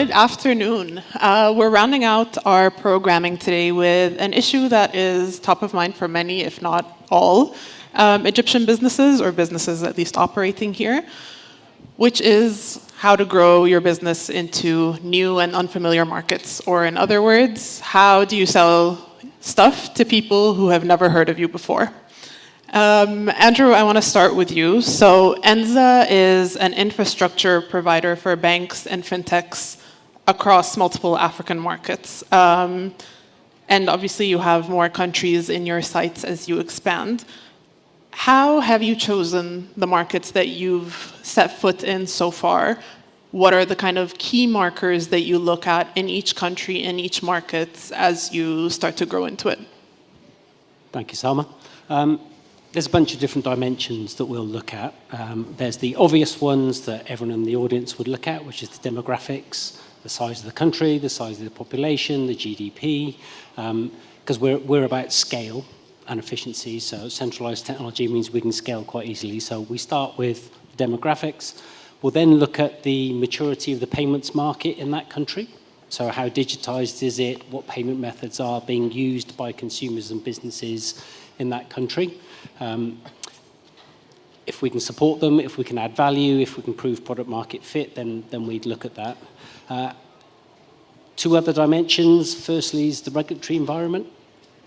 Good afternoon. We're rounding out our programming today with an issue that is top of mind for many, if not all, Egyptian businesses, or businesses at least operating here, which is how to grow your business into new and unfamiliar markets. Or in other words, how do you sell stuff to people who have never heard of you before? Andrew, I want to start with you. So ENZA is an infrastructure provider for banks and fintechs across multiple African markets. And obviously you have more countries in your sights as you expand. How have you chosen the markets that you've set foot in so far? What are the kind of key markers that you look at in each country, in each market, as you start to grow into it? Thank you, Salma. There's a bunch of different dimensions that we'll look at. There's the obvious ones that everyone in the audience would look at, which is the demographics, the size of the country, the size of the population, the GDP, because we're about scale and efficiency. So centralized technology means we can scale quite easily. So we start with demographics. We'll then look at the maturity of the payments market in that country. So how digitized is it? What payment methods are being used by consumers and businesses in that country? If we can support them, if we can add value, if we can prove product market fit, then we'd look at that. Two other dimensions. Firstly is the regulatory environment.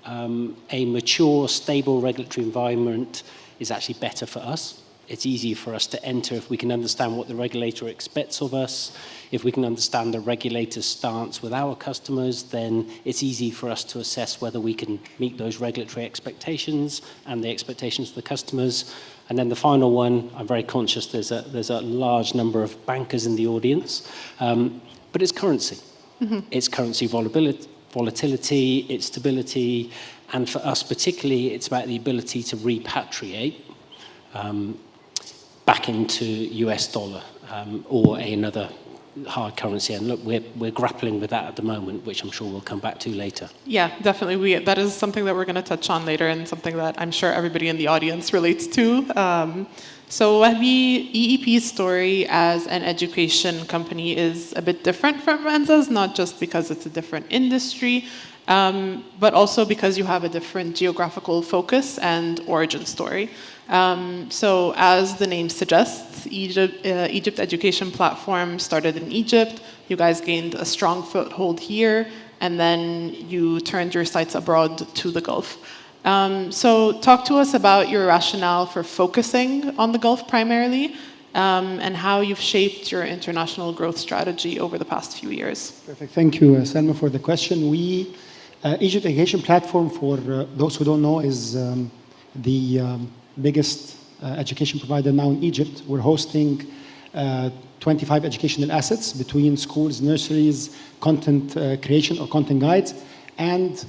A mature, stable regulatory environment is actually better for us. It's easier for us to enter if we can understand what the regulator expects of us. If we can understand the regulator's stance with our customers, then it's easy for us to assess whether we can meet those regulatory expectations and the expectations of the customers. And then the final one, I'm very conscious there's a large number of bankers in the audience, but it's currency. Mm-hmm. It's currency volatility, it's stability, and for us particularly, it's about the ability to repatriate back into US dollar or another hard currency. And look, we're grappling with that at the moment, which I'm sure we'll come back to later. Yeah, definitely. That is something that we're going to touch on later, and something that I'm sure everybody in the audience relates to. So Wahby, EEP's story as an education company is a bit different from ENZA's, not just because it's a different industry, but also because you have a different geographical focus and origin story. So as the name suggests, Egypt Education Platform started in Egypt. You guys gained a strong foothold here, and then you turned your sights abroad to the Gulf. So talk to us about your rationale for focusing on the Gulf primarily, and how you've shaped your international growth strategy over the past few years. Perfect. Thank you, Salma, for the question. Egypt Education Platform, for those who don't know, is the biggest education provider now in Egypt. We're hosting 25 educational assets between schools, nurseries, content creation or content guides, and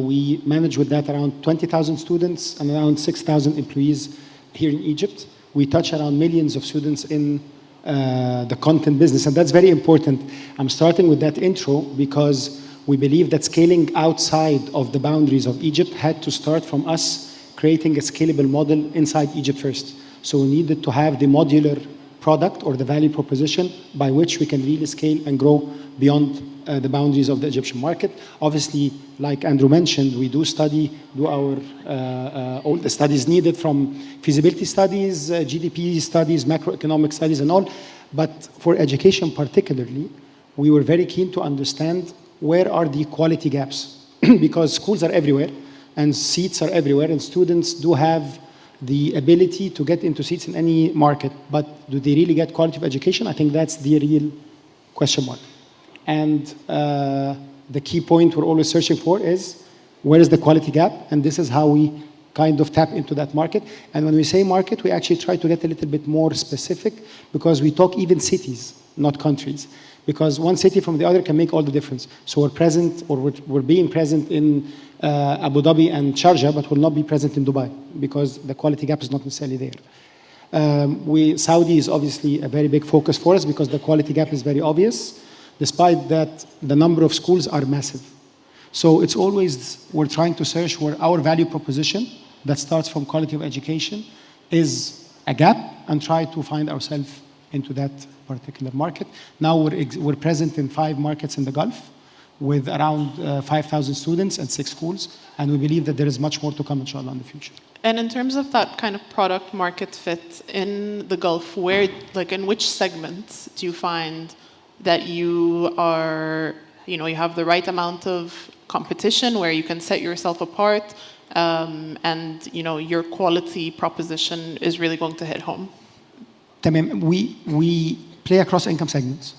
we manage with that around 20,000 students and around 6,000 employees here in Egypt. We touch around millions of students in the content business, and that's very important. I'm starting with that intro because we believe that scaling outside of the boundaries of Egypt had to start from us creating a scalable model inside Egypt first. So we needed to have the modular product or the value proposition by which we can really scale and grow beyond the boundaries of the Egyptian market. Obviously, like Andrew mentioned, we do our all the studies needed, from feasibility studies, GDP studies, macroeconomic studies and all. But for education particularly, we were very keen to understand where are the quality gaps because schools are everywhere and seats are everywhere, and students do have the ability to get into seats in any market, but do they really get quality of education? I think that's the real question mark. And the key point we're always searching for is, where is the quality gap? And this is how we kind of tap into that market. And when we say market, we actually try to get a little bit more specific, because we talk even cities, not countries. Because one city from the other can make all the difference. So we're present, or we're being present in Abu Dhabi and Sharjah, but will not be present in Dubai because the quality gap is not necessarily there. Saudi is obviously a very big focus for us because the quality gap is very obvious, despite that the number of schools are massive. So it's always, we're trying to search where our value proposition that starts from quality of education is a gap, and try to find ourselves into that particular market. Now we're present in 5 markets in the Gulf with around 5,000 students and 6 schools, and we believe that there is much more to come, inshallah, in the future. And in terms of that kind of product market fit in the Gulf, where, like, in which segments do you find that you are, you have the right amount of competition where you can set yourself apart, and your quality proposition is really going to hit home? Tamam, we play across income segments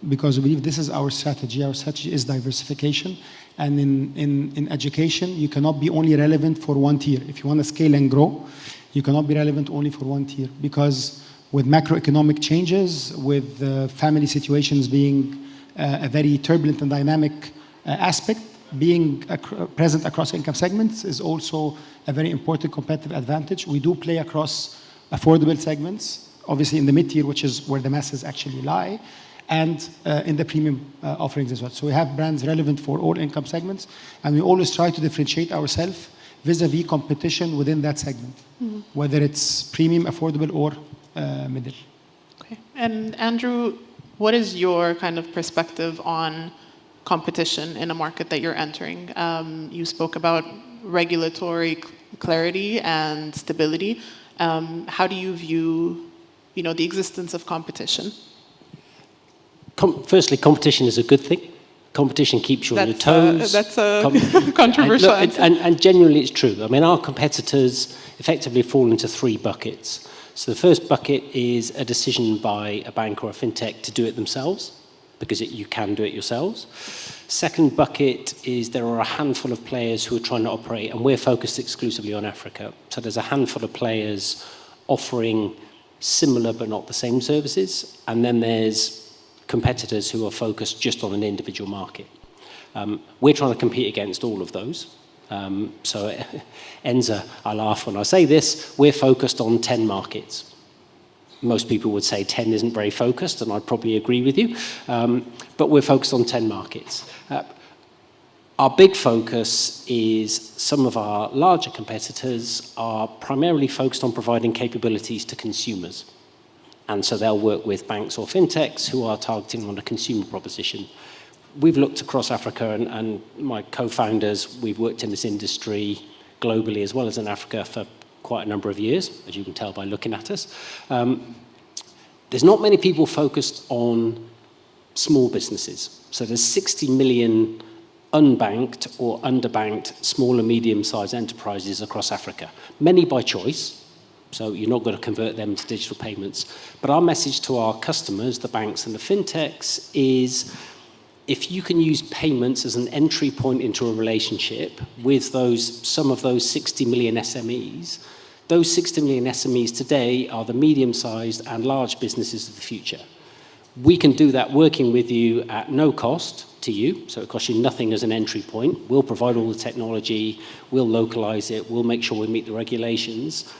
because we believe this is our strategy. Our strategy is diversification. And in education, you cannot be only relevant for one tier. If you want to scale and grow, you cannot be relevant only for one tier, because with macroeconomic changes, with family situations being a very turbulent and dynamic aspect, being present across income segments is also a very important competitive advantage. We do play across affordable segments, obviously in the mid-tier, which is where the masses actually lie, and in the premium offerings as well. So we have brands relevant for all income segments, and we always try to differentiate ourselves vis-a-vis competition within that segment, whether it's premium, affordable, or middle. Okay. And Andrew, what is your kind of perspective on competition in a market that you're entering? You spoke about regulatory clarity and stability. How do you view, the existence of competition? Firstly, competition is a good thing. Competition keeps you on your toes. That's a controversial answer. And genuinely, it's true. I mean, our competitors effectively fall into 3 buckets. So the first bucket is a decision by a bank or a fintech to do it themselves, because you can do it yourselves. Second bucket is there are a handful of players who are trying to operate, and we're focused exclusively on Africa. So there's a handful of players offering similar but not the same services, and then there's competitors who are focused just on an individual market. We're trying to compete against all of those. So ENZA, I laugh when I say this, we're focused on 10 markets. Most people would say 10 isn't very focused, and I'd probably agree with you. But we're focused on 10 markets. Our big focus is some of our larger competitors are primarily focused on providing capabilities to consumers. And so they'll work with banks or fintechs who are targeting on a consumer proposition. We've looked across Africa, and my co-founders, we've worked in this industry globally as well as in Africa for quite a number of years, as you can tell by looking at us. There's not many people focused on small businesses. So there's 60 million unbanked or underbanked small and medium-sized enterprises across Africa, many by choice. So you're not going to convert them to digital payments. But our message to our customers, the banks and the fintechs, is if you can use payments as an entry point into a relationship with some of those 60 million SMEs, those 60 million SMEs today are the medium-sized and large businesses of the future. We can do that working with you at no cost to you, so it costs you nothing as an entry point. We'll provide all the technology, we'll localize it, we'll make sure we meet the regulations.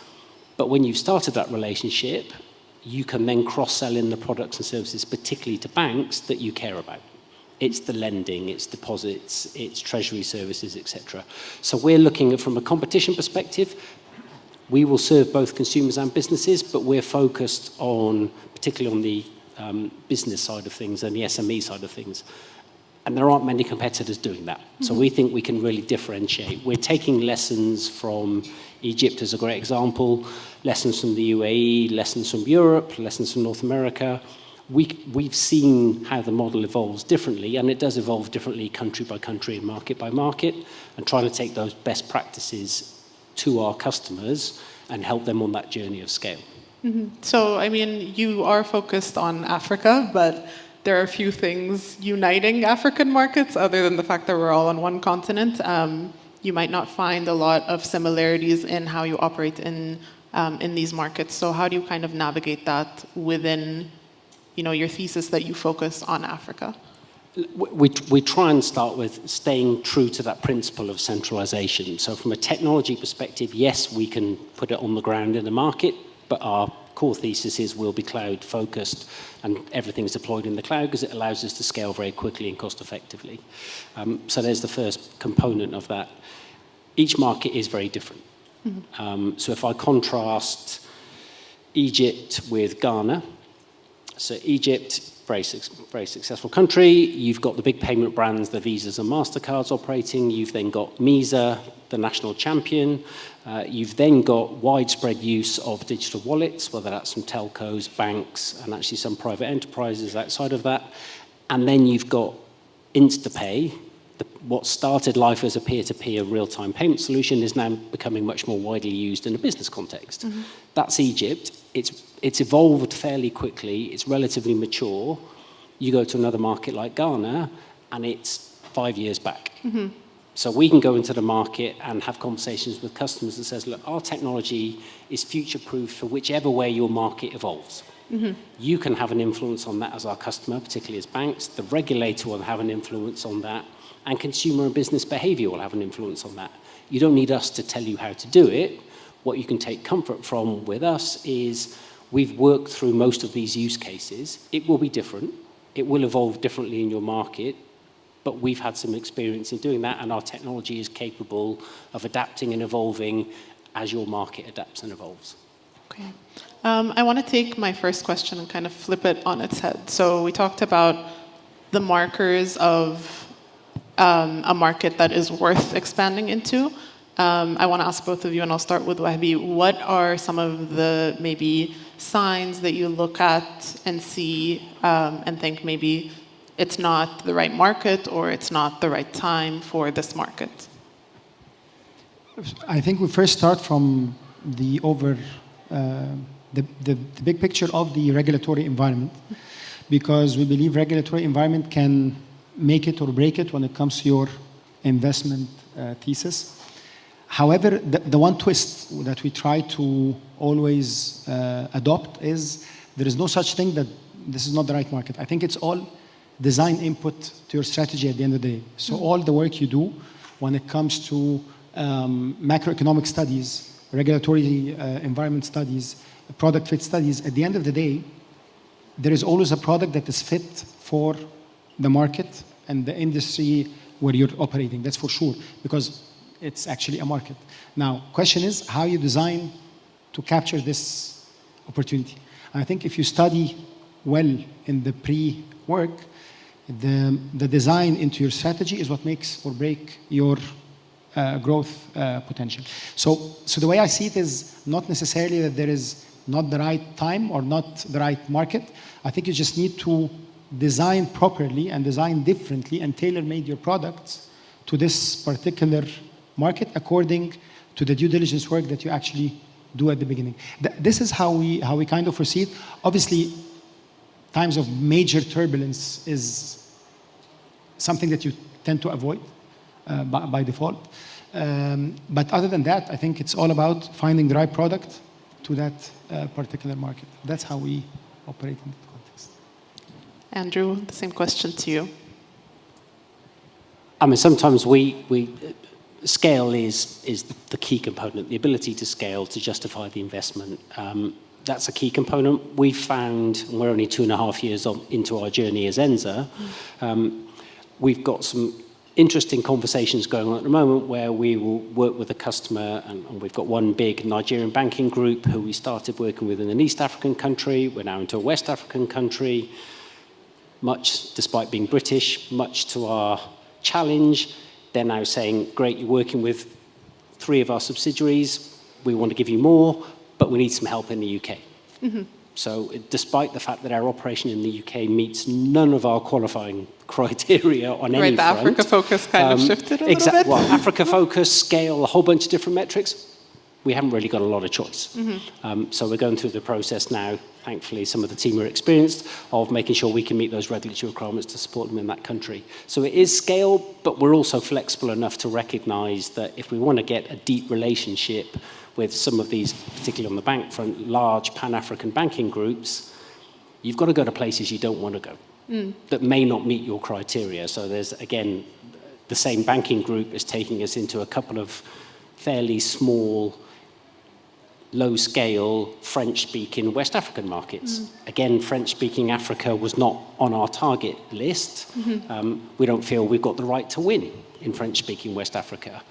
But when you've started that relationship, you can then cross-sell in the products and services, particularly to banks, that you care about. It's the lending, it's deposits, it's treasury services, etc. So we're looking at, from a competition perspective, we will serve both consumers and businesses, but we're focused on, particularly on the business side of things and the SME side of things. And there aren't many competitors doing that. So we think we can really differentiate. We're taking lessons from Egypt as a great example, lessons from the UAE, lessons from Europe, lessons from North America. We've seen how the model evolves differently, and it does evolve differently country by country and market by market, and trying to take those best practices to our customers and help them on that journey of scale. So, I mean, you are focused on Africa, but there are a few things uniting African markets other than the fact that we're all on one continent. You might not find a lot of similarities in how you operate in these markets. So how do you kind of navigate that within, your thesis that you focus on Africa? We try and start with staying true to that principle of centralization. So from a technology perspective, yes, we can put it on the ground in the market, but our core thesis is we'll be cloud focused and everything's deployed in the cloud because it allows us to scale very quickly and cost effectively. So there's the first component of that. Each market is very different. So if I contrast Egypt with Ghana, So Egypt, very successful country. You've got the big payment brands, the Visas and MasterCards operating. You've then got MESA, the national champion. You've then got widespread use of digital wallets, whether that's from telcos, banks, and actually some private enterprises outside of that. And then you've got InstaPay. What started life as a peer-to-peer real-time payment solution is now becoming much more widely used in a business context. That's Egypt. It's evolved fairly quickly. It's relatively mature. You go to another market like Ghana, and it's 5 years back. So we can go into the market and have conversations with customers that says, look, our technology is future-proof for whichever way your market evolves. You can have an influence on that as our customer, particularly as banks. The regulator will have an influence on that, and consumer and business behavior will have an influence on that. You don't need us to tell you how to do it. What you can take comfort from with us is we've worked through most of these use cases. It will be different. It will evolve differently in your market, but we've had some experience in doing that, and our technology is capable of adapting and evolving as your market adapts and evolves. Okay. I want to take my first question and kind of flip it on its head. So we talked about the markers of a market that is worth expanding into. I want to ask both of you, and I'll start with Wahby. What are some of the maybe signs that you look at and see and think maybe it's not the right market or it's not the right time for this market? I think we first start from the big picture of the regulatory environment, because we believe regulatory environment can make it or break it when it comes to your investment thesis. However, the one twist that we try to always adopt is there is no such thing that this is not the right market. I think it's all design input to your strategy at the end of the day. So all the work you do when it comes to macroeconomic studies, regulatory environment studies, product fit studies, at the end of the day, there is always a product that is fit for the market and the industry where you're operating. That's for sure, because it's actually a market. Now, question is how you design to capture this opportunity. And I think if you study well in the pre-work, the design into your strategy is what makes or break your growth potential. So the way I see it is not necessarily that there is not the right time or not the right market. I think you just need to design properly and design differently and tailor-made your products to this particular market according to the due diligence work that you actually do at the beginning. This is how we kind of proceed. Obviously, times of major turbulence is something that you tend to avoid by default. But other than that, I think it's all about finding the right product to that particular market. That's how we operate in that context. Andrew, the same question to you. I mean, sometimes scale is the key component, the ability to scale to justify the investment. That's a key component. We've found, and we're only 2.5 years into our journey as ENZA, we've got some interesting conversations going on at the moment where we will work with a customer, and we've got one big Nigerian banking group who we started working with in an East African country. We're now into a West African country. Much, despite being British, much to our challenge, they're now saying, great, you're working with 3 of our subsidiaries. We want to give you more, but we need some help in the UK. So despite the fact that our operation in the UK meets none of our qualifying criteria on any front. Right, the Africa focus kind of shifted a little bit. Well, Africa focus, scale, a whole bunch of different metrics. We haven't really got a lot of choice. So we're going through the process now. Thankfully, some of the team are experienced of making sure we can meet those regulatory requirements to support them in that country. So it is scale, but we're also flexible enough to recognize that if we want to get a deep relationship with some of these, particularly on the bank front, large Pan-African banking groups, you've got to go to places you don't want to go that may not meet your criteria. So there's, again, the same banking group is taking us into a couple of fairly small, low-scale, French-speaking West African markets. Again, French-speaking Africa was not on our target list. We don't feel we've got the right to win in French-speaking West Africa.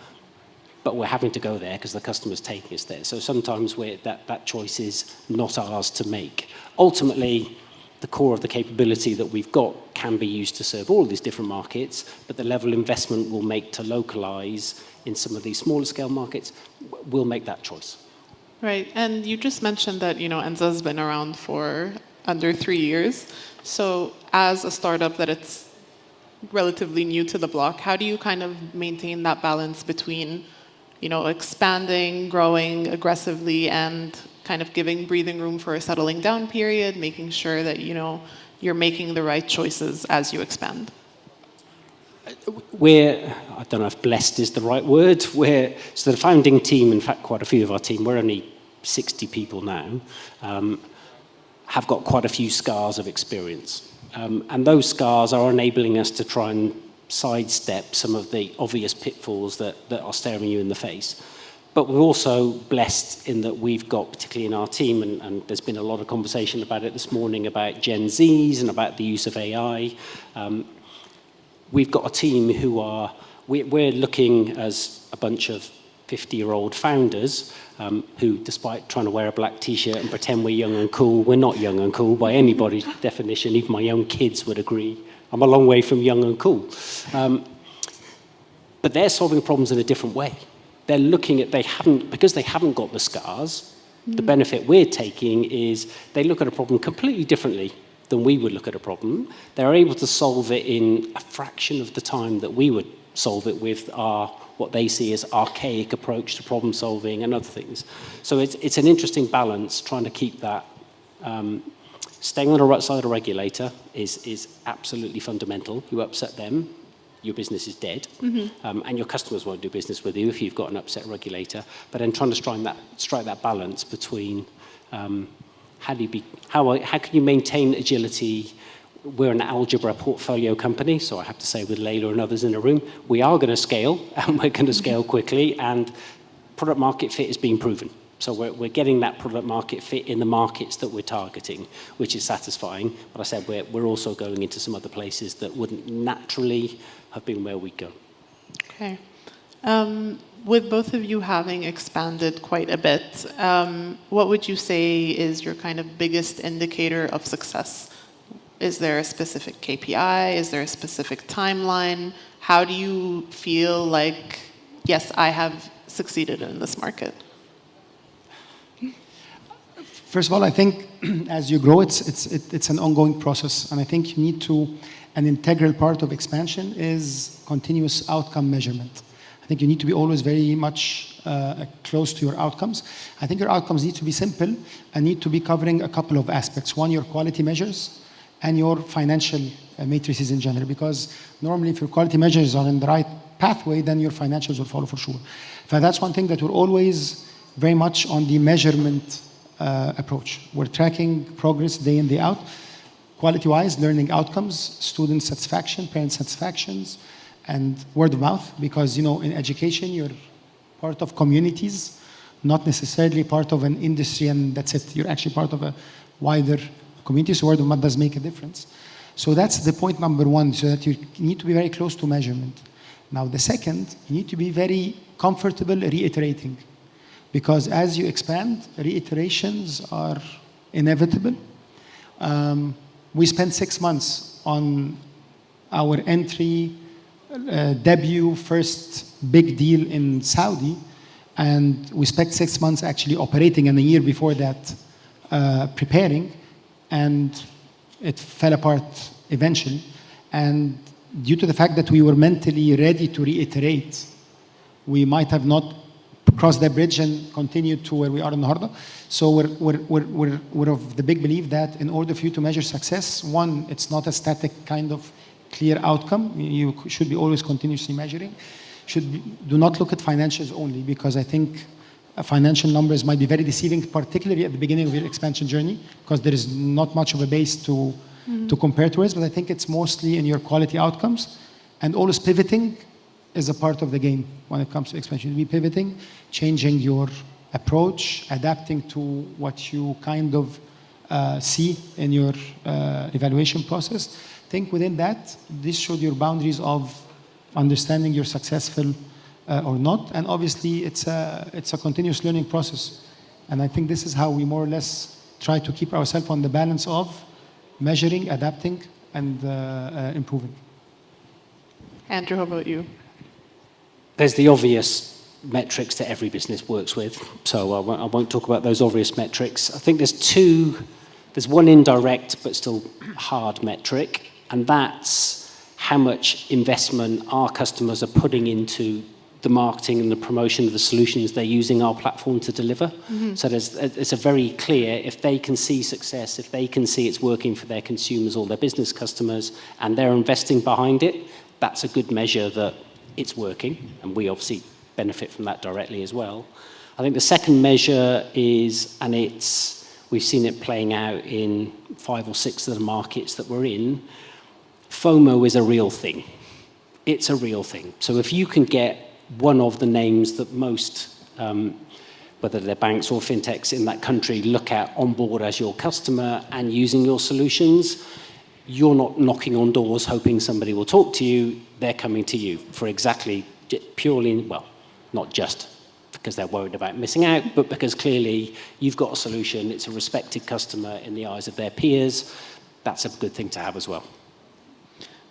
But we're having to go there because the customer's taking us there. So sometimes that choice is not ours to make. Ultimately, the core of the capability that we've got can be used to serve all these different markets, but the level of investment we'll make to localize in some of these smaller scale markets, we'll make that choice. Right, and you just mentioned that, ENZA's been around for under 3 years. So as a startup that it's relatively new to the block, how do you kind of maintain that balance between, expanding, growing aggressively, and kind of giving breathing room for a settling down period, making sure that, you're making the right choices as you expand? I don't know if blessed is the right word. So the founding team, in fact, quite a few of our team, we're only 60 people now, have got quite a few scars of experience. And those scars are enabling us to try and sidestep some of the obvious pitfalls that are staring you in the face. But we're also blessed in that we've got, particularly in our team, and there's been a lot of conversation about it this morning, about Gen Zs and about the use of AI. We've got a team we're looking as a bunch of 50-year-old founders who, despite trying to wear a black T-shirt and pretend we're young and cool, we're not young and cool by anybody's definition. Even my young kids would agree. I'm a long way from young and cool. But they're solving problems in a different way. They're looking at, because they haven't got the scars, the benefit we're taking is they look at a problem completely differently than we would look at a problem. They're able to solve it in a fraction of the time that we would solve it with what they see as archaic approach to problem solving and other things. So it's an interesting balance, trying to keep that. Staying on the right side of the regulator is absolutely fundamental. You upset them, your business is dead, and your customers won't do business with you if you've got an upset regulator. But then trying to strike that balance between how can you maintain agility. We're an algebra portfolio company, so I have to say with Layla and others in the room, we are going to scale, and we're going to scale quickly, and product market fit is being proven. So we're getting that product market fit in the markets that we're targeting, which is satisfying. But I said we're also going into some other places that wouldn't naturally have been where we'd go. Okay. With both of you having expanded quite a bit, what would you say is your kind of biggest indicator of success? Is there a specific KPI? Is there a specific timeline? How do you feel like, yes, I have succeeded in this market? First of all, I think as you grow, it's an ongoing process, and I think you need an integral part of expansion is continuous outcome measurement. I think you need to be always very much close to your outcomes. I think your outcomes need to be simple and need to be covering a couple of aspects. One, your quality measures, and your financial matrices in general, because normally if your quality measures are in the right pathway, then your financials will follow for sure. So that's one thing that we're always very much on the measurement approach. We're tracking progress day in, day out, quality-wise, learning outcomes, student satisfaction, parent satisfactions, and word of mouth, because in education, you're part of communities, not necessarily part of an industry, and that's it. You're actually part of a wider community, so word of mouth does make a difference. So that's the point number one, so that you need to be very close to measurement. Now, the second, you need to be very comfortable reiterating, because as you expand, reiterations are inevitable. We spent 6 months on our entry, debut, first big deal in Saudi, and we spent 6 months actually operating, and a year before that preparing, and it fell apart eventually. And due to the fact that we were mentally ready to reiterate, we might have not crossed that bridge and continued to where we are in Harda. So we're of the big belief that in order for you to measure success, one, it's not a static kind of clear outcome. You should be always continuously measuring. Do not look at financials only, because I think financial numbers might be very deceiving, particularly at the beginning of your expansion journey, because there is not much of a base to compare to it. But I think it's mostly in your quality outcomes, and always pivoting is a part of the game when it comes to expansion. You'll be pivoting, changing your approach, adapting to what you kind of see in your evaluation process. I think within that, this showed your boundaries of understanding you're successful or not. And obviously, it's a continuous learning process. And I think this is how we more or less try to keep ourselves on the balance of measuring, adapting, and improving. Andrew, how about you? There's the obvious metrics that every business works with, so I won't talk about those obvious metrics. I think there's one indirect but still hard metric, and that's how much investment our customers are putting into the marketing and the promotion of the solutions they're using our platform to deliver. Mm-hmm. So it's a very clear, if they can see success, if they can see it's working for their consumers or their business customers, and they're investing behind it, that's a good measure that it's working, and we obviously benefit from that directly as well. I think the second measure is, and we've seen it playing out in 5 or 6 of the markets that we're in, FOMO is a real thing. It's a real thing. So if you can get one of the names that most, whether they're banks or fintechs in that country, look at on board as your customer and using your solutions, you're not knocking on doors hoping somebody will talk to you. They're coming to you for exactly, purely, well, not just because they're worried about missing out, but because clearly you've got a solution, it's a respected customer in the eyes of their peers. That's a good thing to have as well.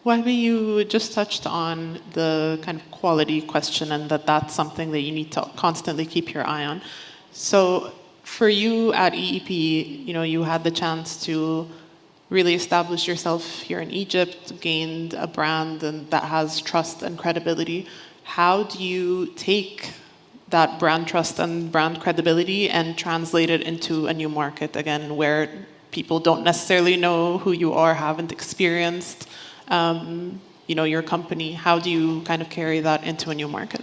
Wahby, you just touched on the kind of quality question, and that's something that you need to constantly keep your eye on. So for you at EEP, you had the chance to really establish yourself here in Egypt, gained a brand and that has trust and credibility. How do you take that brand trust and brand credibility and translate it into a new market, again, where people don't necessarily know who you are, haven't experienced your company? How do you kind of carry that into a new market?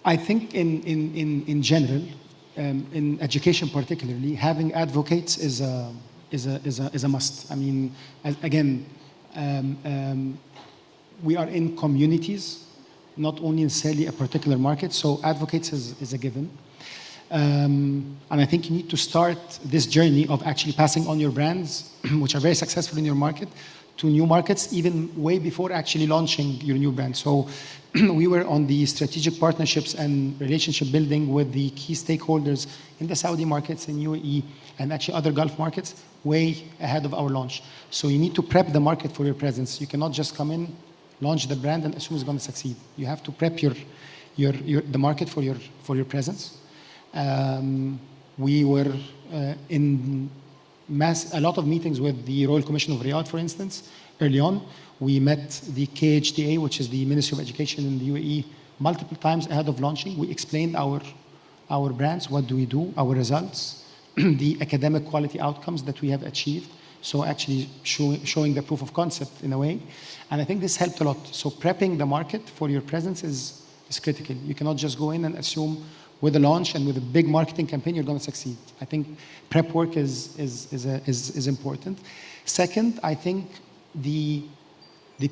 I think in general, in education particularly, having advocates is a must. I mean, again, we are in communities, not only necessarily a particular market, so advocates is a given. And I think you need to start this journey of actually passing on your brands, which are very successful in your market, to new markets, even way before actually launching your new brand. So we were on the strategic partnerships and relationship building with the key stakeholders in the Saudi markets, in UAE, and actually other Gulf markets, way ahead of our launch. So you need to prep the market for your presence. You cannot just come in, launch the brand, and assume it's going to succeed. You have to prep the market for your presence. We were in a lot of meetings with the Royal Commission of Riyadh, for instance, early on. We met the KHDA, which is the Ministry of Education in the UAE, multiple times ahead of launching. We explained our brands, what do we do, our results, the academic quality outcomes that we have achieved. So actually showing the proof of concept in a way. And I think this helped a lot. So prepping the market for your presence is critical. You cannot just go in and assume with a launch and with a big marketing campaign, you're going to succeed. I think prep work is important. Second, I think the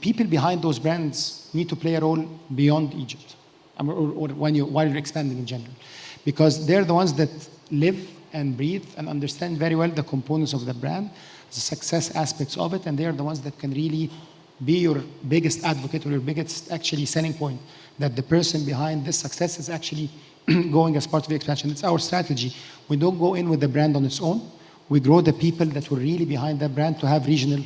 people behind those brands need to play a role beyond Egypt, or while you're expanding in general, because they're the ones that live and breathe and understand very well the components of the brand, the success aspects of it, and they're the ones that can really be your biggest advocate or your biggest actually selling point, that the person behind this success is actually going as part of the expansion. It's our strategy. We don't go in with the brand on its own. We grow the people that were really behind that brand to have regional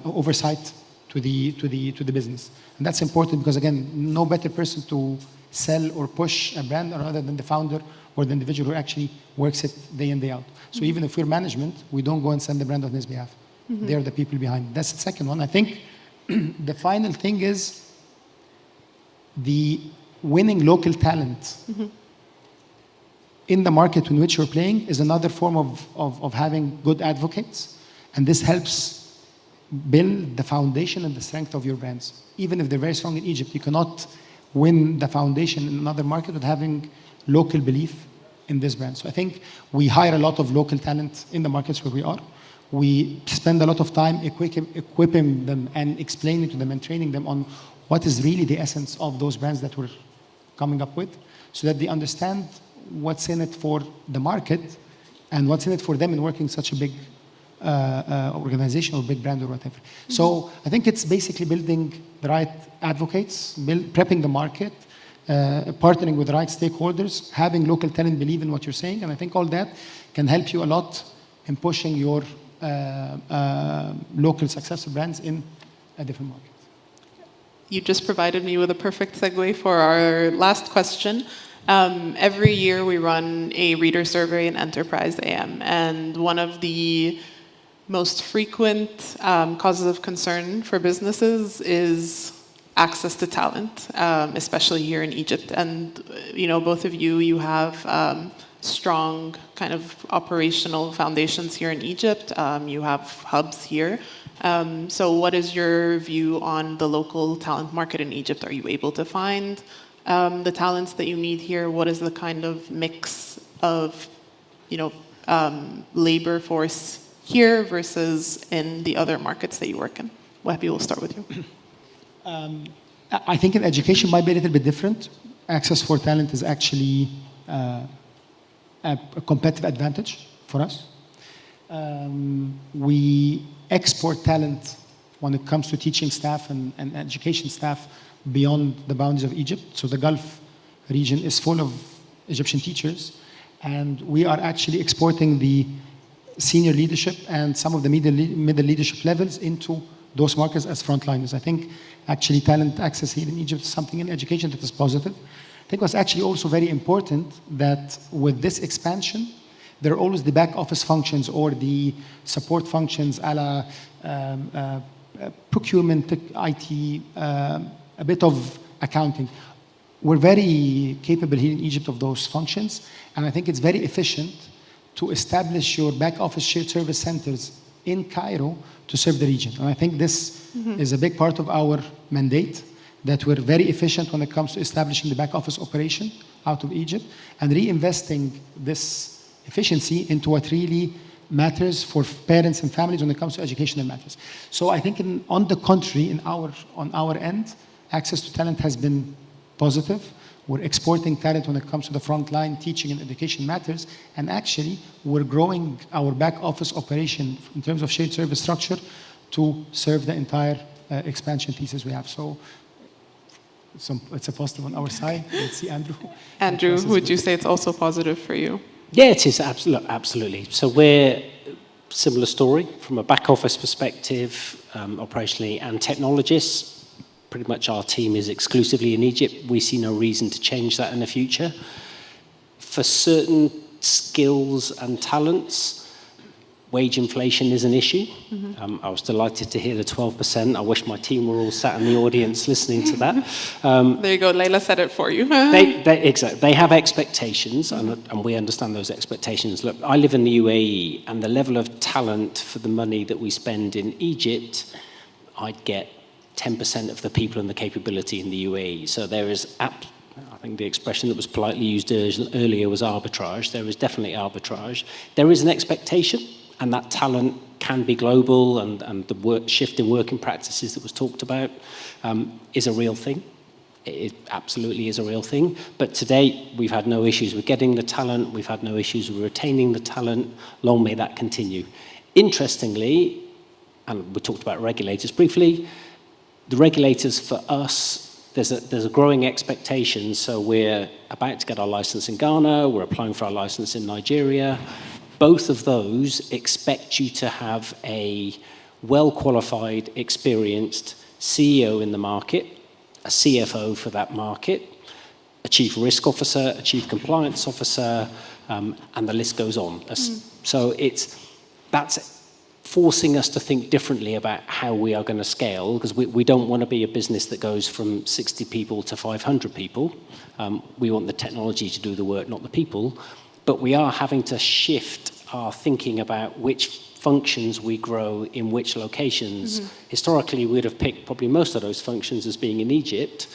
oversight to the business. And that's important because, again, no better person to sell or push a brand other than the founder or the individual who actually works it day in, day out. So even if we're management, we don't go and send the brand on his behalf. Mm-hmm. They're the people behind it. That's the second one. I think the final thing is the winning local talent in the market in which you're playing is another form of having good advocates. And this helps build the foundation and the strength of your brands. Even if they're very strong in Egypt, you cannot win the foundation in another market without having local belief in this brand. So I think we hire a lot of local talent in the markets where we are. We spend a lot of time equipping them and explaining to them and training them on what is really the essence of those brands that we're coming up with, so that they understand what's in it for the market and what's in it for them in working such a big organization or big brand or whatever. Mm-hmm. So I think it's basically building the right advocates, prepping the market, partnering with the right stakeholders, having local talent believe in what you're saying, and I think all that can help you a lot in pushing your local successful brands in a different market. You just provided me with a perfect segue for our last question. Every year we run a reader survey in EnterpriseAM, and one of the most frequent causes of concern for businesses is access to talent, especially here in Egypt. And both of you have strong kind of operational foundations here in Egypt. You have hubs here. So what is your view on the local talent market in Egypt? Are you able to find the talents that you need here? What is the kind of mix of labor force here versus in the other markets that you work in? Wahby, we'll start with you. I think in education might be a little bit different. Access for talent is actually a competitive advantage for us. We export talent when it comes to teaching staff and education staff beyond the boundaries of Egypt. So the Gulf region is full of Egyptian teachers, and we are actually exporting the senior leadership and some of the middle leadership levels into those markets as frontliners. I think actually talent access here in Egypt is something in education that is positive. I think what's actually also very important that with this expansion, there are always the back office functions or the support functions a la procurement, IT, a bit of accounting. We're very capable here in Egypt of those functions, and I think it's very efficient to establish your back office shared service centers in Cairo to serve the region. And I think this is a big part of our mandate, that we're very efficient when it comes to establishing the back office operation out of Egypt and reinvesting this efficiency into what really matters for parents and families when it comes to educational matters. So I think on the contrary, on our end, access to talent has been positive. We're exporting talent when it comes to the front line, teaching and education matters. And actually, we're growing our back office operation in terms of shared service structure to serve the entire expansion pieces we have. So it's a positive on our side. Let's see, Andrew. Andrew, would you say it's also positive for you? Yeah, it is, absolutely. So we're similar story from a back office perspective, operationally, and technologists. Pretty much our team is exclusively in Egypt. We see no reason to change that in the future. For certain skills and talents, wage inflation is an issue. I was delighted to hear the 12%. I wish my team were all sat in the audience listening to that. There you go. Layla said it for you. Exactly. They have expectations, and we understand those expectations. Look, I live in the UAE, and the level of talent for the money that we spend in Egypt, I'd get 10% of the people and the capability in the UAE. So there is, I think the expression that was politely used earlier was arbitrage. There is definitely arbitrage. There is an expectation, and that talent can be global, and the shift in working practices that was talked about is a real thing. It absolutely is a real thing. But to date, we've had no issues with getting the talent. We've had no issues with retaining the talent. Long may that continue. Interestingly, and we talked about regulators briefly, the regulators for us, there's a growing expectation. So we're about to get our license in Ghana. We're applying for our license in Nigeria. Both of those expect you to have a well-qualified, experienced CEO in the market, a CFO for that market, a chief risk officer, a chief compliance officer, and the list goes on. So that's forcing us to think differently about how we are going to scale, because we don't want to be a business that goes from 60 people to 500 people. We want the technology to do the work, not the people. But we are having to shift our thinking about which functions we grow in which locations. Historically, we'd have picked probably most of those functions as being in Egypt.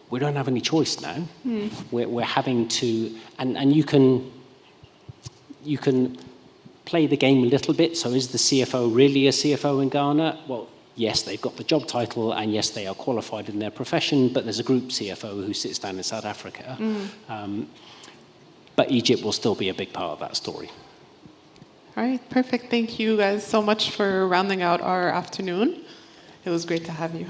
We don't have any choice now. We're having to, and you can play the game a little bit. So is the CFO really a CFO in Ghana? Well, yes, they've got the job title, and yes, they are qualified in their profession, but there's a group CFO who sits down in South Africa. But Egypt will still be a big part of that story. All right, perfect. Thank you guys so much for rounding out our afternoon. It was great to have you.